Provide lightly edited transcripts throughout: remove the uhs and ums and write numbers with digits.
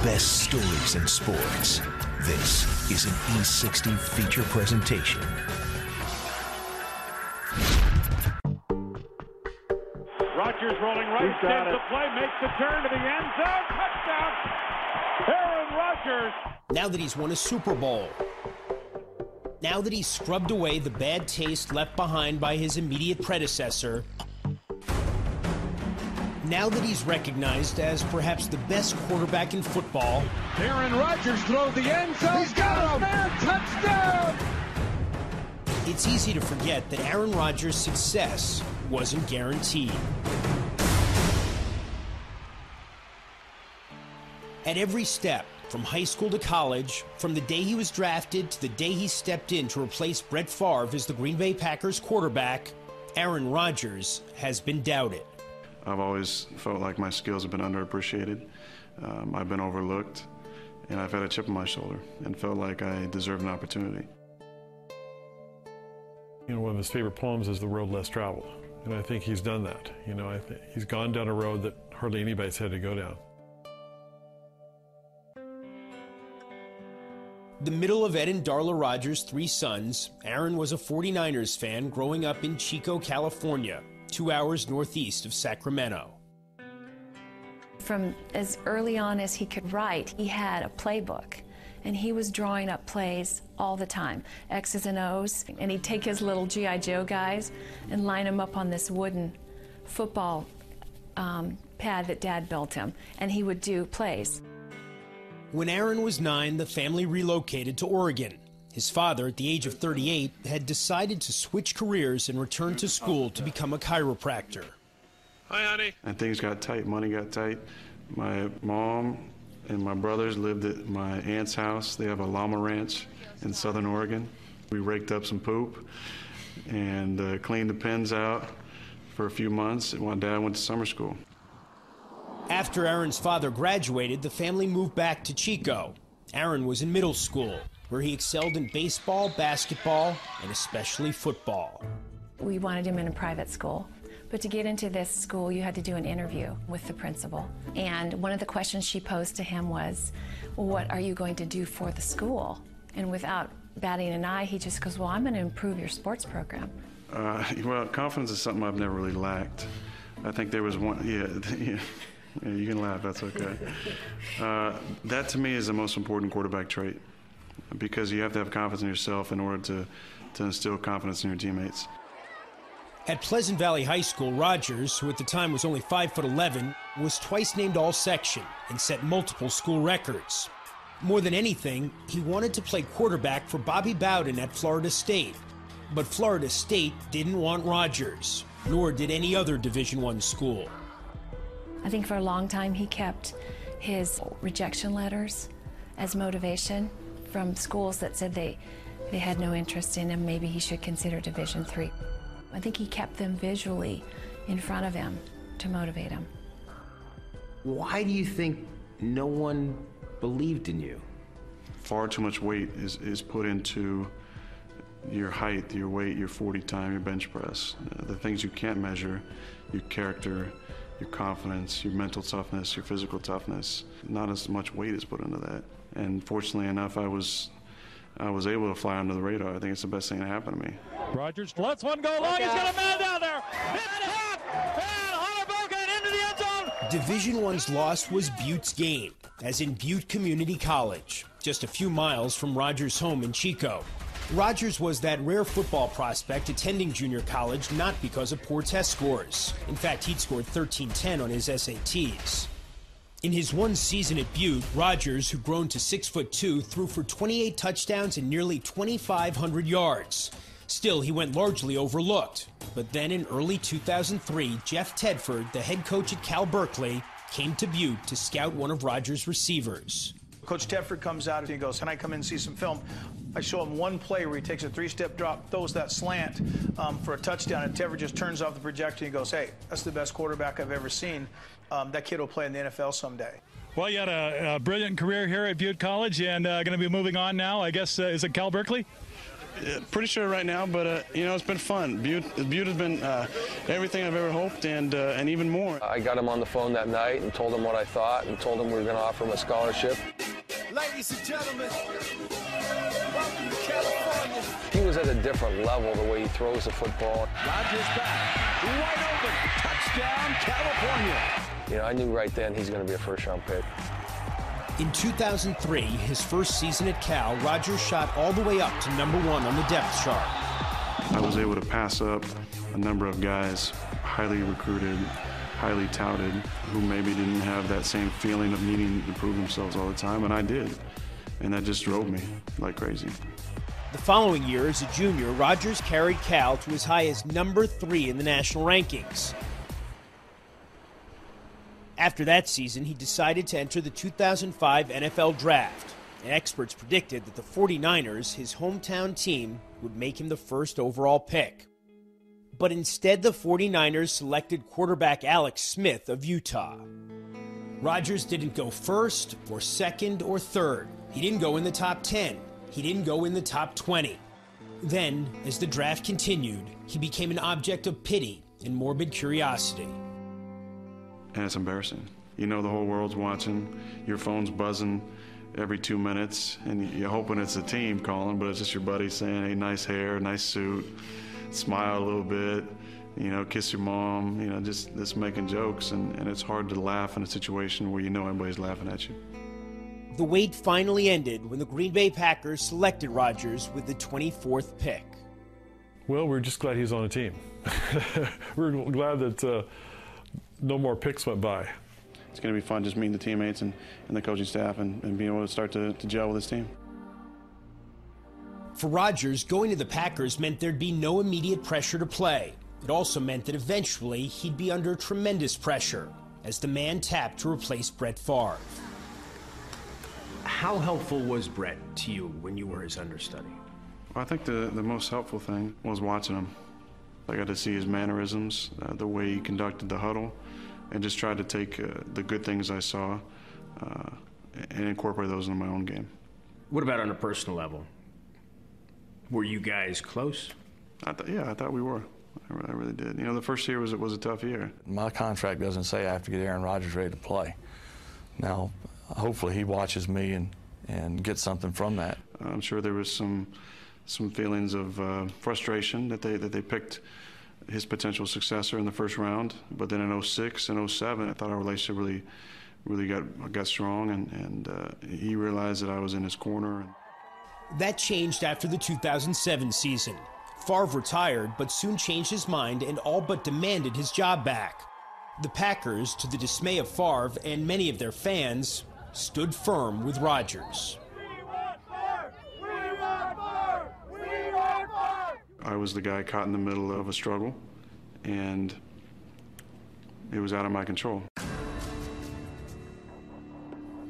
best stories in sports. This is an E60 feature presentation. Rodgers rolling right, sends the play, makes the turn to the end zone, touchdown, Aaron Rodgers. Now that he's won a Super Bowl, now that he's scrubbed away the bad taste left behind by his immediate predecessor, now that he's recognized as perhaps the best quarterback in football, Aaron Rodgers throws the end zone. He's got him! Touchdown! it's easy to forget that Aaron Rodgers' success wasn't guaranteed. At every step, from high school to college, from the day he was drafted to the day he stepped in to replace Brett Favre as the Green Bay Packers quarterback, Aaron Rodgers has been doubted. I've always felt like my skills have been underappreciated. I've been overlooked, and I've had a chip on my shoulder and felt like I deserved an opportunity. You know, one of his favorite poems is The Road Less Traveled, and I think he's done that. You know, he's gone down a road that hardly anybody's had to go down. The middle of Ed and Darla Rodgers' three sons, Aaron was a 49ers fan growing up in Chico, California, 2 hours northeast of Sacramento. From as early on as he could write, he had a playbook, and he was drawing up plays all the time, X's and O's, and he'd take his little G.I. Joe guys and line them up on this wooden football pad that Dad built him, and he would do plays. When Aaron was 9, the family relocated to Oregon. His father, at the age of 38, had decided to switch careers and return to school to become a chiropractor. Hi, honey. And things got tight, money got tight. My mom and my brothers lived at my aunt's house. They have a llama ranch in southern Oregon. We raked up some poop and cleaned the pens out for a few months while Dad went to summer school. After Aaron's father graduated, the family moved back to Chico. Aaron was in middle school, where he excelled in baseball, basketball, and especially football. We wanted him in a private school, but to get into this school, you had to do an interview with the principal. And one of the questions she posed to him was, well, what are you going to do for the school? And without batting an eye, he just goes, well, I'm going to improve your sports program. Well, confidence is something I've never really lacked. I think there was one, yeah, you can laugh, that's okay. That to me is the most important quarterback trait, because you have to have confidence in yourself in order to instill confidence in your teammates. At Pleasant Valley High School, Rodgers, who at the time was only 5'11", was twice named All-Section and set multiple school records. More than anything, he wanted to play quarterback for Bobby Bowden at Florida State. But Florida State didn't want Rodgers, nor did any other Division I school. I think for a long time he kept his rejection letters as motivation from schools that said they had no interest in him. Maybe he should consider Division III. I think he kept them visually in front of him to motivate him. Why do you think no one believed in you? Far too much weight is put into your height, your weight, your 40 time, your bench press. The things you can't measure, your character, your confidence, your mental toughness, your physical toughness. Not as much weight is put into that. And fortunately enough, I was able to fly under the radar. I think it's the best thing that happened to me. Rodgers lets one go long. He's got a man down there. Hit and a half. And Hunter Bogan into the end zone. Division I's loss was Butte's gain, as in Butte Community College, just a few miles from Rodgers' home in Chico. Rodgers was that rare football prospect attending junior college not because of poor test scores. In fact, he'd scored 1310 on his SATs. In his one season at Butte, Rodgers, who'd grown to 6'2", threw for 28 touchdowns and nearly 2,500 yards. Still, he went largely overlooked. But then in early 2003, Jeff Tedford, the head coach at Cal Berkeley, came to Butte to scout one of Rodgers' receivers. Coach Tedford comes out and he goes, can I come in and see some film? I show him one play where he takes a three-step drop, throws that slant for a touchdown, and Tedford just turns off the projector and he goes, hey, that's the best quarterback I've ever seen. That kid will play in the NFL someday. Well, you had a brilliant career here at Butte College and going to be moving on now, I guess, is it Cal Berkeley? Pretty sure right now, but you know, it's been fun. Butte has been everything I've ever hoped, and even more. I got him on the phone that night and told him what I thought, and told him we were going to offer him a scholarship. Ladies and gentlemen, welcome to California. He was at a different level the way he throws the football. Rodgers back, wide open, touchdown, California. You know, I knew right then he's going to be a first-round pick. In 2003, his first season at Cal, Rodgers shot all the way up to #1 on the depth chart. I was able to pass up a number of guys, highly recruited, highly touted, who maybe didn't have that same feeling of needing to prove themselves all the time, and I did. And that just drove me like crazy. The following year, as a junior, Rodgers carried Cal to as high as #3 in the national rankings. After that season, he decided to enter the 2005 NFL Draft, and experts predicted that the 49ers, his hometown team, would make him the first overall pick. But instead, the 49ers selected quarterback Alex Smith of Utah. Rodgers didn't go first, or second, or third. He didn't go in the top 10. He didn't go in the top 20. Then, as the draft continued, he became an object of pity and morbid curiosity. And it's embarrassing. You know the whole world's watching, your phone's buzzing every 2 minutes, and you're hoping it's the team calling, but it's just your buddy saying, hey, nice hair, nice suit, smile a little bit, you know, kiss your mom, you know, just making jokes, and it's hard to laugh in a situation where you know everybody's laughing at you. The wait finally ended when the Green Bay Packers selected Rodgers with the 24th pick. Well, we're just glad he's on a team. We're glad that no more picks went by. It's going to be fun just meeting the teammates and the coaching staff and being able to start to gel with this team. For Rodgers, going to the Packers meant there'd be no immediate pressure to play. It also meant that eventually he'd be under tremendous pressure as the man tapped to replace Brett Favre. How helpful was Brett to you when you were his understudy? Well, I think the most helpful thing was watching him. I got to see his mannerisms, the way he conducted the huddle, and just tried to take the good things I saw and incorporate those into my own game. What about on a personal level? Were you guys close? Yeah, I thought we were. I really did. You know, the first year was a tough year. My contract doesn't say I have to get Aaron Rodgers ready to play. Now, hopefully he watches me and gets something from that. I'm sure there was some feelings of frustration that they picked his potential successor in the first round, but then in 06 and 07, I thought our relationship really got strong, and he realized that I was in his corner. That changed after the 2007 season. Favre retired, but soon changed his mind and all but demanded his job back. The Packers, to the dismay of Favre and many of their fans, stood firm with Rodgers. I was the guy caught in the middle of a struggle, and it was out of my control.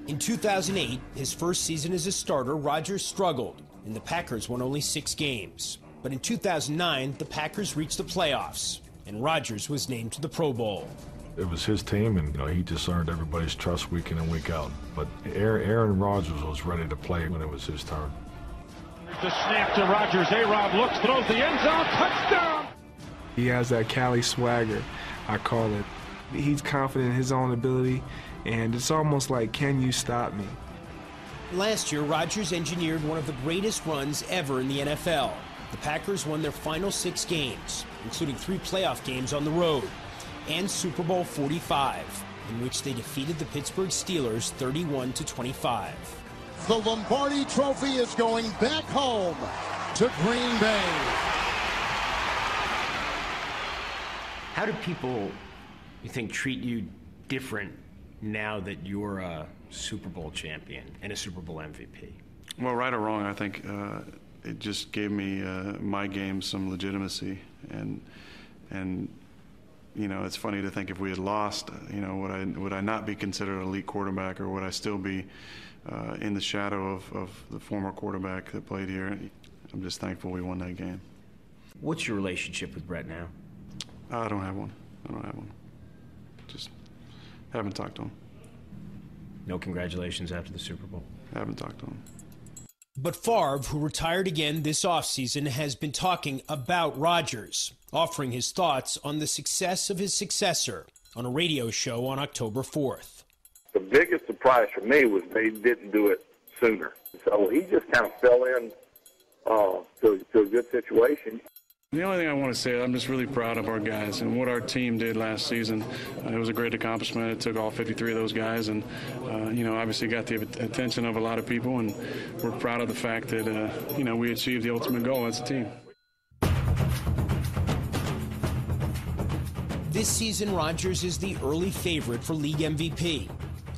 In 2008, his first season as a starter, Rodgers struggled, and the Packers won only 6 games. But in 2009, the Packers reached the playoffs, and Rodgers was named to the Pro Bowl. It was his team, and he just earned everybody's trust week in and week out. But Aaron Rodgers was ready to play when it was his turn. The snap to Rodgers. A-Rod looks, throws the end zone, touchdown! He has that Cali swagger, I call it. He's confident in his own ability, and it's almost like, can you stop me? Last year, Rodgers engineered one of the greatest runs ever in the NFL. The Packers won their final 6 games, including 3 playoff games on the road, and Super Bowl 45, in which they defeated the Pittsburgh Steelers 31-25. The Lombardi Trophy is going back home to Green Bay. How do people, you think, treat you different now that you're a Super Bowl champion and a Super Bowl MVP? Well, right or wrong, I think it just gave me my game some legitimacy, and you know, it's funny to think if we had lost, you know, would I not be considered an elite quarterback, or would I still be in the shadow of the former quarterback that played here? I'm just thankful we won that game. What's your relationship with Brett now? I don't have one. Just haven't talked to him. No congratulations after the Super Bowl? Haven't talked to him. But Favre, who retired again this offseason, has been talking about Rodgers, offering his thoughts on the success of his successor on a radio show on October 4th. The biggest surprise for me was they didn't do it sooner. So he just kind of fell in to a good situation. The only thing I want to say, I'm just really proud of our guys and what our team did last season. It was a great accomplishment. It took all 53 of those guys and, obviously got the attention of a lot of people, and we're proud of the fact that, we achieved the ultimate goal as a team. This season, Rodgers is the early favorite for league MVP.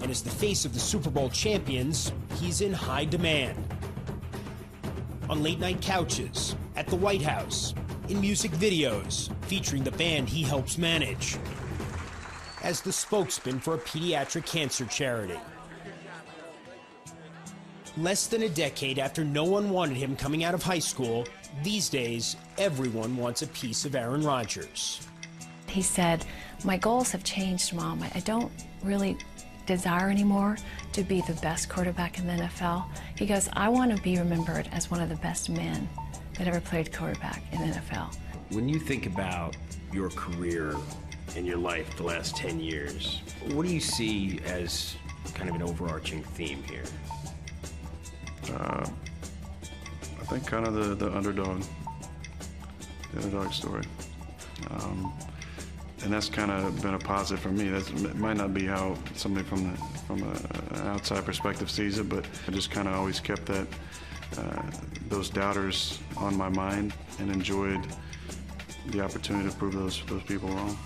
And as the face of the Super Bowl champions, he's in high demand. On late-night couches, at the White House, in music videos featuring the band he helps manage, as the spokesman for a pediatric cancer charity. Less than a decade after no one wanted him coming out of high school, these days, everyone wants a piece of Aaron Rodgers. He said, "My goals have changed, Mom. I don't really desire anymore to be the best quarterback in the NFL." He goes, "I want to be remembered as one of the best men that ever played quarterback in the NFL." When you think about your career and your life the last 10 years, what do you see as kind of an overarching theme here? I think kind of the underdog story. And that's kind of been a positive for me. It might not be how somebody from an outside perspective sees it, but I just kind of always kept that those doubters on my mind and enjoyed the opportunity to prove those people wrong.